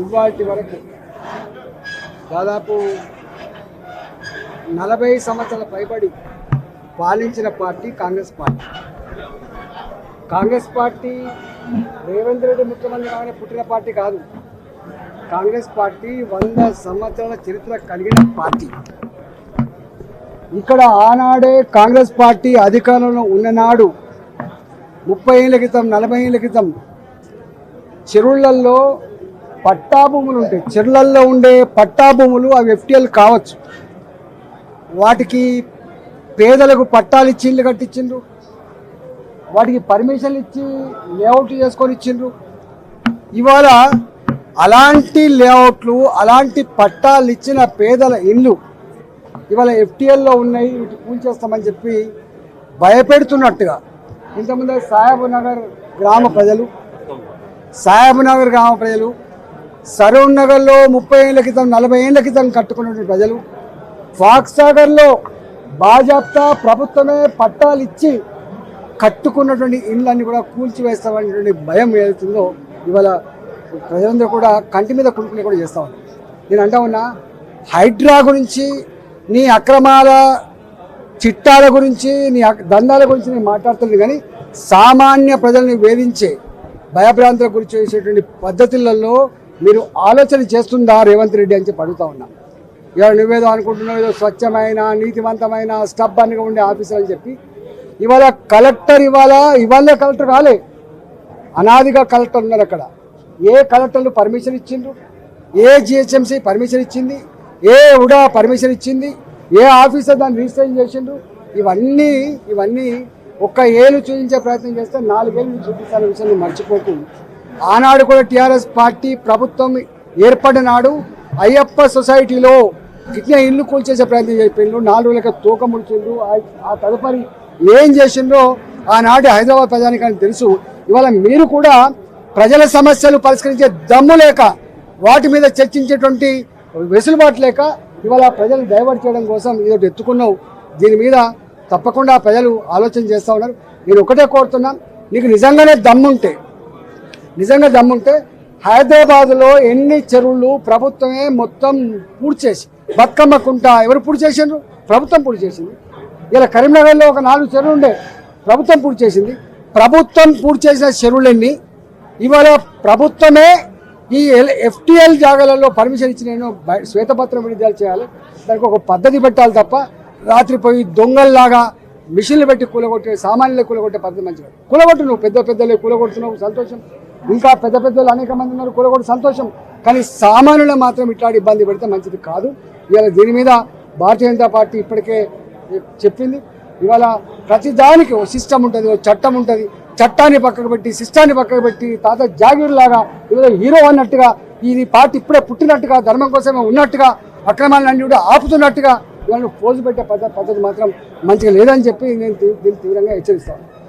ఇవాటి వరకు దాదాపు 40 సంవత్సరాల పైబడి పాలించిన party Congress party. Congress party Revanth Reddy ముఖ్యమంత్రి కాగానే పుట్టిన పార్టీ కాదు. కాంగ్రెస్ పార్టీ 100 సంవత్సరాల చరిత్ర కలిగిన పార్టీ. ఇక్కడ ఆనాడే కాంగ్రెస్ పార్టీ అధికారంలో ఉన్ననాడు 30 ఏళ్ల క్రితం 40 ఏళ్ల క్రితం చెరువులలో పట్టాభూములు ఉంటాయి. చెరువులలో ఉండే పట్టాభూములు అవి ఎఫ్టీఎల్ కావచ్చు. వాటికి పేదలకు పట్టాలు ఇచ్చి ఇల్లు కట్టించిండ్రు, వాటికి పర్మిషన్లు ఇచ్చి లేఅవుట్ చేసుకొని ఇచ్చిండ్రు. ఇవాళ అలాంటి లేఅవుట్లు అలాంటి పట్టాలు ఇచ్చిన పేదల ఇల్లు ఇవాళ ఎఫ్టీఎల్లో ఉన్నాయి, వీటి కూల్చేస్తామని చెప్పి భయపెడుతున్నట్టుగా ఇంతకుముందు సాహెబ్నగర్ గ్రామ ప్రజలు సరూర్ నగర్లో 30 ఏళ్ల క్రితం 40 ఏళ్ల క్రితం కట్టుకున్నటువంటి ప్రజలు ఫాక్స్ సాగర్లో బాజాప్తా ప్రభుత్వమే పట్టాలు ఇచ్చి కట్టుకున్నటువంటి ఇళ్ళన్నీ కూడా కూల్చివేస్తామనేటువంటి భయం ఏదైతుందో ఇవాళ ప్రజలందరూ కూడా కంటి మీద కులుకుని కూడా చేస్తూ ఉన్నారు. నేను అంటా ఉన్నా, హైడ్రా గురించి నీ అక్రమాల చిట్టాల గురించి నీ దందాల గురించి నేను మాట్లాడుతున్నాను, కానీ సామాన్య ప్రజల్ని వేధించే భయభ్రాంతులకు గురి చేసేటువంటి పద్ధతులలో మీరు ఆలోచన చేస్తుందా రేవంత్ రెడ్డి అని చెప్పి అడుగుతా ఉన్నా. ఇవాళ నువ్వేదో అనుకుంటున్నావు, ఏదో స్వచ్ఛమైన నీతివంతమైన స్టబ్బన్గా ఉండే ఆఫీసర్ అని చెప్పి ఇవాళ కలెక్టర్ ఇవాళే కలెక్టర్ కాలే, అనాదిగా కలెక్టర్ ఉన్నారు. అక్కడ ఏ కలెక్టర్లు పర్మిషన్ ఇచ్చిండ్రు, ఏ జిహెచ్ఎంసీ పర్మిషన్ ఇచ్చింది, ఏ ఉడా పర్మిషన్ ఇచ్చింది, ఏ ఆఫీసర్ దాన్ని రిజిస్ట్రేషన్ చేసిండ్రు, ఇవన్నీ ఒక్క ఏళ్ళు చూపించే ప్రయత్నం చేస్తే 4 ఏళ్ళు చూపిస్తాన విషయాన్ని మర్చిపోకు. ఆనాడు కూడా టీఆర్ఎస్ పార్టీ ప్రభుత్వం ఏర్పడిన నాడు అయ్యప్ప సొసైటీలో ఇట్లా ఇల్లు కూల్చేసే ప్రయత్నం చేసిండ్రు, 4 రోజులకి తూకం ముడిచిండ్రు. ఆ తదుపరి ఏం చేసిండ్రో ఆనాటి హైదరాబాద్ ప్రజానికానికి తెలుసు. ఇవాళ మీరు కూడా ప్రజల సమస్యలు పరిష్కరించే దమ్ము లేక, వాటి మీద చర్చించేటువంటి వెసులుబాటు లేక ఇవాళ ప్రజలు డైవర్ట్ చేయడం కోసం ఇదొకటి ఎత్తుకున్నావు. దీని మీద తప్పకుండా ప్రజలు ఆలోచన చేస్తూ ఉన్నారు. నేను ఒకటే కోరుతున్నా, నీకు నిజంగా దమ్ముంటే హైదరాబాద్లో ఎన్ని చెరువులు ప్రభుత్వమే మొత్తం పూర్తి చేసి, బతుకమ్మ కుంట ఎవరు పూర్తి చేసిండ్రు? ప్రభుత్వం పూర్తి చేసింది. ఇలా కరీంనగర్లో ఒక 4 చెరువులు ఉండే, ప్రభుత్వం పూర్తి చేసింది. ప్రభుత్వం పూర్తి చేసిన చెరువులన్నీ ఇవాళ ప్రభుత్వమే ఈ ఎఫ్టీఎల్ జాగాలలో పర్మిషన్ ఇచ్చి నేను శ్వేతపత్రం విడుదల చేయాలి, దానికి ఒక పద్ధతి పెట్టాలి తప్ప రాత్రి పోయి దొంగల్లాగా మిషన్లు పెట్టి కూలగొట్టే, సామాన్యులు కూలగొట్టే పద్ధతి మంచిగా. కూలగొట్టు, నువ్వు పెద్దలే కూలగొడుతున్నావు, సంతోషం. ఇంకా పెద్దలు అనేక మంది ఉన్నారు, కూలగొట్టు, సంతోషం. కానీ సామాన్యులు మాత్రం ఇట్లాంటి ఇబ్బంది పెడితే మంచిది కాదు. ఇవాళ దీని మీద భారతీయ జనతా పార్టీ ఇప్పటికే చెప్పింది. ఇవాళ ప్రతి దానికి ఓ సిస్టమ్ ఉంటుంది, ఓ చట్టం ఉంటుంది. చట్టాన్ని పక్కకు పెట్టి, సిస్టాన్ని పక్కకు పెట్టి, తాత జాగీర్ లాగా ఇవాళ హీరో అన్నట్టుగా, ఈ పార్టీ ఇప్పుడే పుట్టినట్టుగా, ధర్మం కోసమే ఉన్నట్టుగా, అక్రమాలన్నీ కూడా ఆపుతున్నట్టుగా ఇవాళ పోజు పెట్టే పద్ధతి మాత్రం మంచిగా లేదని చెప్పి నేను దీన్ని తీవ్రంగా హెచ్చరిస్తాను.